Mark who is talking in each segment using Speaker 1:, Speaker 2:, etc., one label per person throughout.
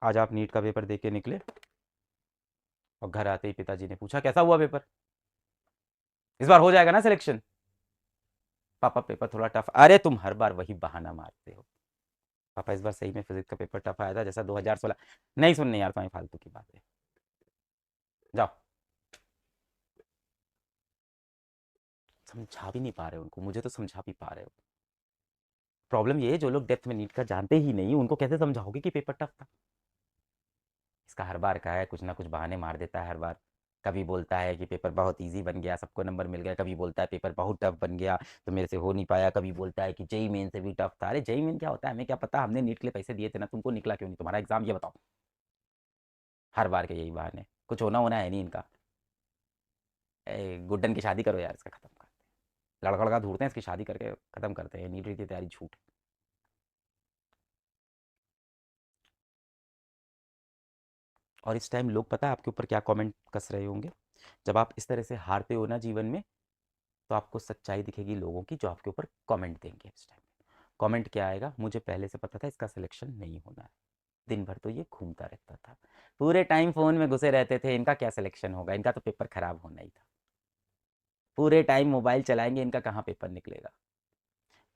Speaker 1: आज आप नीट का पेपर दे के निकले और घर आते ही पिताजी ने पूछा कैसा हुआ पेपर, इस बार हो जाएगा ना सिलेक्शन। पापा पेपर थोड़ा टफ, अरे तुम हर बार वही बहाना मारते हो। पापा इस बार सही में फिजिक्स का पेपर टफ आया था जैसा 2016। नहीं सुनने यार तुम्हारी फालतू की बातें, जाओ। समझा भी नहीं पा रहे हो उनको, मुझे तो समझा भी पा रहे हो। प्रॉब्लम ये है जो लोग डेप्थ में नीट का जानते ही नहीं उनको कैसे समझाओगे कि पेपर टफ था। इसका हर बार का है, कुछ ना कुछ बहाने मार देता है हर बार। कभी बोलता है कि पेपर बहुत इजी बन गया, सबको नंबर मिल गया, कभी बोलता है पेपर बहुत टफ बन गया तो मेरे से हो नहीं पाया, कभी बोलता है कि जेई मेन से भी टफ था। अरे जेई मेन क्या होता है हमें क्या पता, हमने नीट के लिए पैसे दिए थे ना, तुमको निकला क्यों नहीं तुम्हारा एग्जाम ये बताओ। हर बार के यही बहाने, कुछ होना होना है नहीं इनका। गुड्डन की शादी करो यार, इसका खत्म करते हैं, लड़का लड़का ढूंढते हैं इसकी शादी करके खत्म करते हैं, नीट की तैयारी झूठ। और इस टाइम लोग पता है आपके ऊपर क्या कमेंट कस रहे होंगे। जब आप इस तरह से हारते हो ना जीवन में, तो आपको सच्चाई दिखेगी लोगों की जो आपके ऊपर कमेंट देंगे इस टाइम। कमेंट क्या आएगा, मुझे पहले से पता था इसका सिलेक्शन नहीं होना है, दिन भर तो ये घूमता रहता था, पूरे टाइम फोन में घुसे रहते थे, इनका क्या सिलेक्शन होगा, इनका तो पेपर खराब होना ही था, पूरे टाइम मोबाइल चलाएंगे, इनका कहाँ पेपर निकलेगा।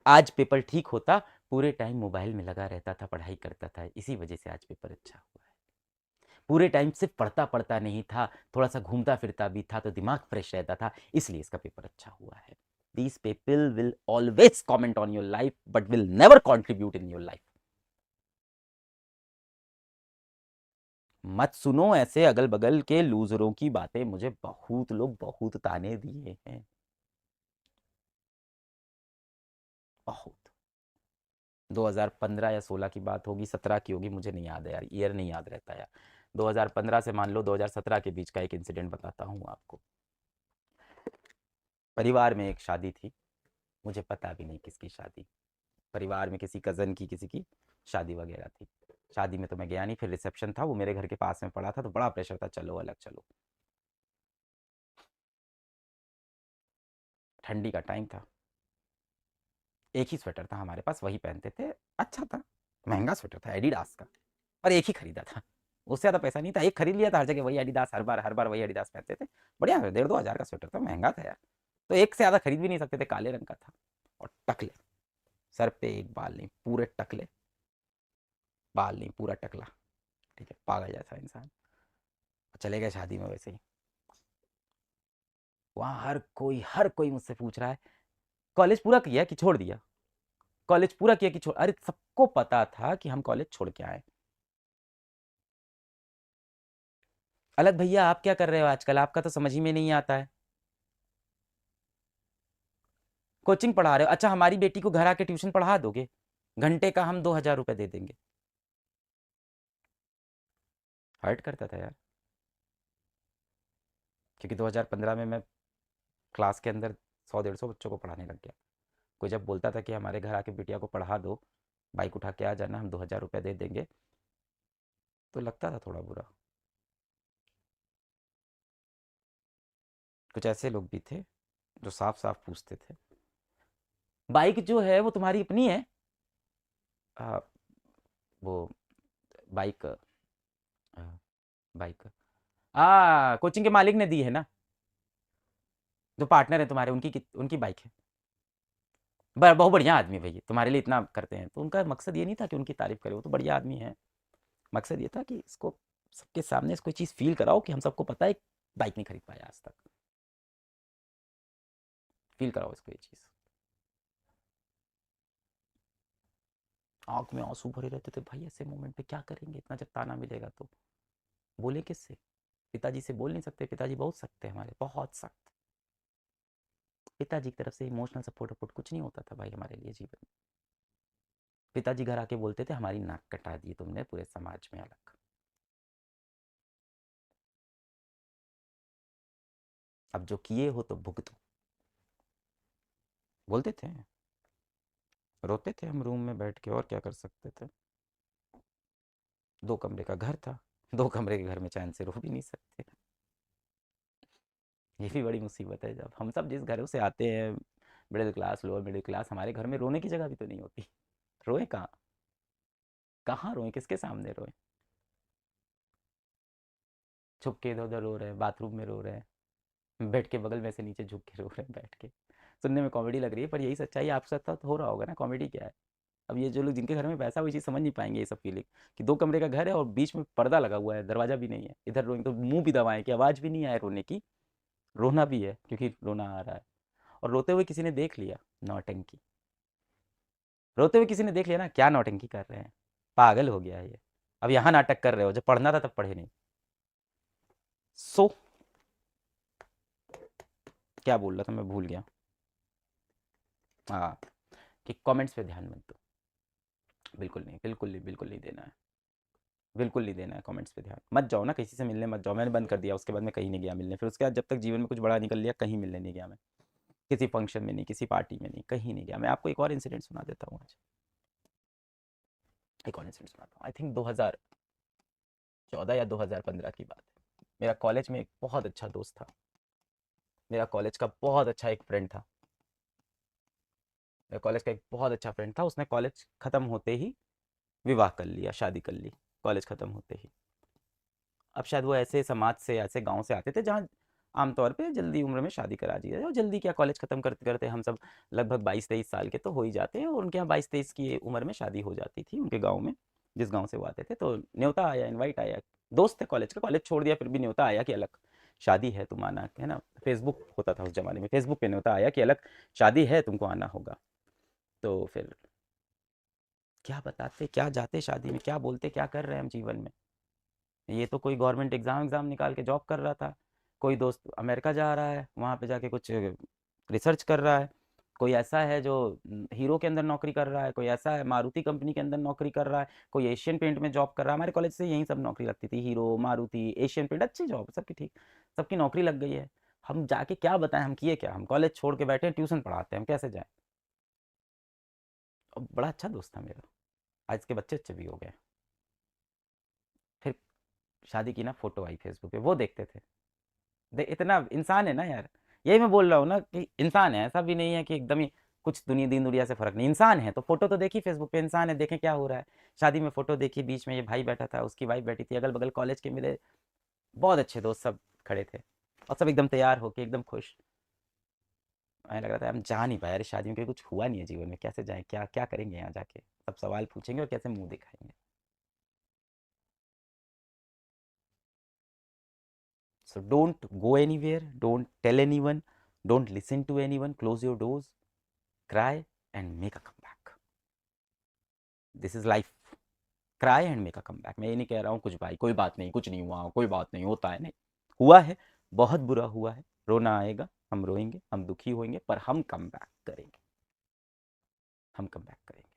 Speaker 1: आज पेपर ठीक होता, पूरे टाइम मोबाइल में लगा रहता था, पढ़ाई करता था, इसी वजह से आज पेपर अच्छा हुआ है। पूरे टाइम सिर्फ पढ़ता पढ़ता नहीं था, थोड़ा सा घूमता फिरता भी था, तो दिमाग फ्रेश रहता था, इसलिए इसका पेपर अच्छा हुआ है। These people will always comment on your life but will never contribute in your life. मत सुनो ऐसे अगल बगल के लूजरों की बातें, मुझे बहुत लोग बहुत ताने दिए हैं, बहुत। 2015 या 16 की बात होगी, 17 की होगी, मुझे नहीं याद है यार, ईयर नहीं याद रहता यार। 2015 से मान लो 2017 के बीच का एक इंसिडेंट बताता हूँ आपको। परिवार में एक शादी थी, मुझे पता भी नहीं किसकी शादी, परिवार में किसी कज़न की किसी की शादी वगैरह थी। शादी में तो मैं गया नहीं, फिर रिसेप्शन था, वो मेरे घर के पास में पड़ा था, तो बड़ा प्रेशर था, चलो अलग चलो। ठंडी का टाइम था, एक ही स्वेटर था हमारे पास, वही पहनते थे। अच्छा था, महंगा स्वेटर था एडिडास का, और एक ही खरीदा था, उससे ज़्यादा पैसा नहीं था, एक खरीद लिया था, हर जगह वही एडिडास, हर बार वही एडिडास पहनते थे। बढ़िया 1,500-2,000 का स्वेटर था, महंगा था यार, तो एक से ज़्यादा खरीद भी नहीं सकते थे, काले रंग का था। और टकले, सर पे एक बाल नहीं, पूरे टकले, बाल नहीं पूरा टकला, ठीक है, पागल जैसा इंसान। चले गए शादी में वैसे ही। वहाँ हर कोई मुझसे पूछ रहा है कॉलेज पूरा किया कि छोड़ दिया, कॉलेज पूरा किया कि छोड़, अरे सबको पता था कि हम कॉलेज छोड़ के आए। अलग भैया आप क्या कर रहे हो आजकल, आपका तो समझ ही में नहीं आता है। कोचिंग पढ़ा रहे हो, अच्छा हमारी बेटी को घर आके ट्यूशन पढ़ा दोगे, घंटे का हम 2,000 रुपये दे देंगे। हर्ट करता था यार, क्योंकि 2015 में मैं क्लास के अंदर 100-150 बच्चों को पढ़ाने लग गया। कोई जब बोलता था कि हमारे घर आके बिटिया को पढ़ा दो, बाइक उठा के आ जाना, हम 2,000 रुपये दे देंगे, तो लगता था थोड़ा बुरा। कुछ ऐसे लोग भी थे जो साफ साफ पूछते थे बाइक जो है वो तुम्हारी अपनी है। आ, वो बाइक, बाइक कोचिंग के मालिक ने दी है ना, जो पार्टनर है तुम्हारे, उनकी बाइक है। बहुत बढ़िया आदमी है भैया, तुम्हारे लिए इतना करते हैं, तो उनका मकसद ये नहीं था कि उनकी तारीफ करे, वो तो बढ़िया आदमी है। मकसद ये था कि इसको सबके सामने कोई चीज़ फील कराओ कि हम सबको पता है बाइक नहीं खरीद पाया आज तक, फील कराओ इसको ये चीज़। आंख में आंसू भरे रहते थे भाई, ऐसे मोमेंट पे क्या करेंगे, इतना जब ताना मिलेगा तो बोले किससे। पिताजी से बोल नहीं सकते, पिताजी बहुत सख्त है हमारे, बहुत सख्त। पिताजी की तरफ से इमोशनल सपोर्ट वपोर्ट कुछ नहीं होता था भाई हमारे लिए जीवन में। पिताजी घर आके बोलते थे हमारी नाक कटा दी तुमने पूरे समाज में अलग, अब जो किए हो तो भुगतो, बोलते थे। रोते थे हम रूम में बैठ के, और क्या कर सकते थे। 2 कमरे का घर था, 2 कमरे के घर में चैन से रो भी नहीं सकते। ये भी बड़ी मुसीबत है, जब हम सब जिस घरों से आते हैं, middle class lower middle class, हमारे घर में रोने की जगह भी तो नहीं होती। रोए कहाँ, कहाँ रोए, किसके सामने रोए। छुप के इधर उधर रो रहे हैं, बाथरूम में रो रहे हैं, बेड के बगल में से नीचे झुक के रो रहे हैं बैठ के। सुनने में कॉमेडी लग रही है, पर यही सच्चाई आपके साथ साथ हो रहा होगा ना। कॉमेडी क्या है? अब ये जो लोग जिनके घर में पैसा है, वो चीज़ समझ नहीं पाएंगे ये सब फीलिंग, कि 2 कमरे का घर है और बीच में पर्दा लगा हुआ है, दरवाजा भी नहीं है, इधर रोएंगे तो मुंह भी दबाएं कि आवाज़ भी नहीं आए रोने की, रोना भी है क्योंकि रोना आ रहा है। और रोते हुए किसी ने देख लिया, नौटंकी, रोते हुए किसी ने देख लिया ना, क्या नौटंकी कर रहे हैं, पागल हो गया है ये। अब यहाँ नाटक कर रहे हो, जब पढ़ना था तब पढ़े नहीं। सो क्या बोल रहा था मैं, भूल गया। हाँ, कि कमेंट्स पे ध्यान मत दो। बिल्कुल नहीं, बिल्कुल नहीं, बिल्कुल नहीं देना है, बिल्कुल नहीं देना है कमेंट्स पे ध्यान। मत जाओ ना किसी से मिलने, मत जाओ। मैंने बंद कर दिया, उसके बाद मैं कहीं नहीं गया मिलने। फिर उसके बाद जब तक जीवन में कुछ बड़ा निकल लिया, कहीं मिलने नहीं गया मैं, किसी फंक्शन में नहीं, किसी पार्टी में नहीं, कहीं नहीं गया। मैं आपको एक और इंसिडेंट सुना देता हूँ आज, एक और इंसिडेंट सुनाता हूँ। आई थिंक 2014 या 2015 की बात है। मेरा कॉलेज में एक बहुत अच्छा दोस्त था, मेरा कॉलेज का बहुत अच्छा एक फ्रेंड था, मेरे कॉलेज का एक बहुत अच्छा फ्रेंड था। उसने कॉलेज ख़त्म होते ही विवाह कर लिया, शादी कर ली, कॉलेज ख़त्म होते ही। अब शायद वो ऐसे समाज से, ऐसे गांव से आते थे जहाँ आमतौर पे जल्दी उम्र में शादी करा दी जाए। और जल्दी क्या, कॉलेज ख़त्म करते करते हम सब लगभग 22-23 साल के तो हो ही जाते हैं, और उनके यहाँ 22-23 की उम्र में शादी हो जाती थी उनके गाँव में, जिस गाँव से वो आते थे। तो न्योता आया, इन्वाइट आया, दोस्त थे कॉलेज का, कॉलेज छोड़ दिया फिर भी न्योता आया कि अलग शादी है, तुम आना, है ना। फेसबुक होता था उस ज़माने में, फेसबुक पे न्योता आया कि अलग शादी है, तुमको आना होगा। तो फिर क्या बताते, क्या जाते शादी में, क्या बोलते, क्या कर रहे हैं हम जीवन में। ये तो कोई गवर्नमेंट एग्ज़ाम निकाल के जॉब कर रहा था, कोई दोस्त अमेरिका जा रहा है, वहाँ पे जाके कुछ रिसर्च कर रहा है, कोई ऐसा है जो हीरो के अंदर नौकरी कर रहा है, कोई ऐसा है मारुति कंपनी के अंदर नौकरी कर रहा है, कोई एशियन पेंट में जॉब कर रहा है। हमारे कॉलेज से यही सब नौकरी लगती थी, हीरो, मारुति, एशियन पेंट, अच्छी जॉब सबकी, ठीक, सबकी नौकरी लग गई है। हम जाके क्या बताएं, हम किए क्या, हम कॉलेज छोड़ के बैठे हैं, ट्यूशन पढ़ाते हैं, हम कैसे जाएं। और बड़ा अच्छा दोस्त था मेरा, आज के बच्चे अच्छे भी हो गए। फिर शादी की ना, फोटो आई फेसबुक पे, वो देखते थे। इतना इंसान है ना यार, यही मैं बोल रहा हूँ ना कि इंसान है, ऐसा भी नहीं है कि एकदम ही कुछ दुनिया दिन दुनिया से फर्क नहीं, इंसान है। तो फोटो तो देखी फेसबुक पे, इंसान है, देखें क्या हो रहा है। शादी में फोटो देखी, बीच में ये भाई बैठा था, उसकी वाइफ बैठी थी, अगल बगल कॉलेज के मेरे बहुत अच्छे दोस्त सब खड़े थे, और सब एकदम तैयार होके एकदम खुश। हमें लग रहा था हम जा नहीं पाए यार शादी में, क्योंकि कुछ हुआ नहीं है जीवन में, कैसे जाएं, क्या क्या करेंगे यहाँ जाके, सब सवाल पूछेंगे और कैसे मुंह दिखाएंगे। So don't go anywhere, don't tell anyone, don't listen to anyone, close your doors, cry and make a comeback. This is life. Cry and make a comeback. मैं ये नहीं कह रहा हूँ कुछ भाई कोई बात नहीं, कुछ नहीं हुआ, कोई बात नहीं, होता है, नहीं हुआ है, बहुत बुरा हुआ है, रोना आएगा, हम रोएंगे, हम दुखी होंगे, पर हम कम बैक करेंगे, हम कम बैक करेंगे।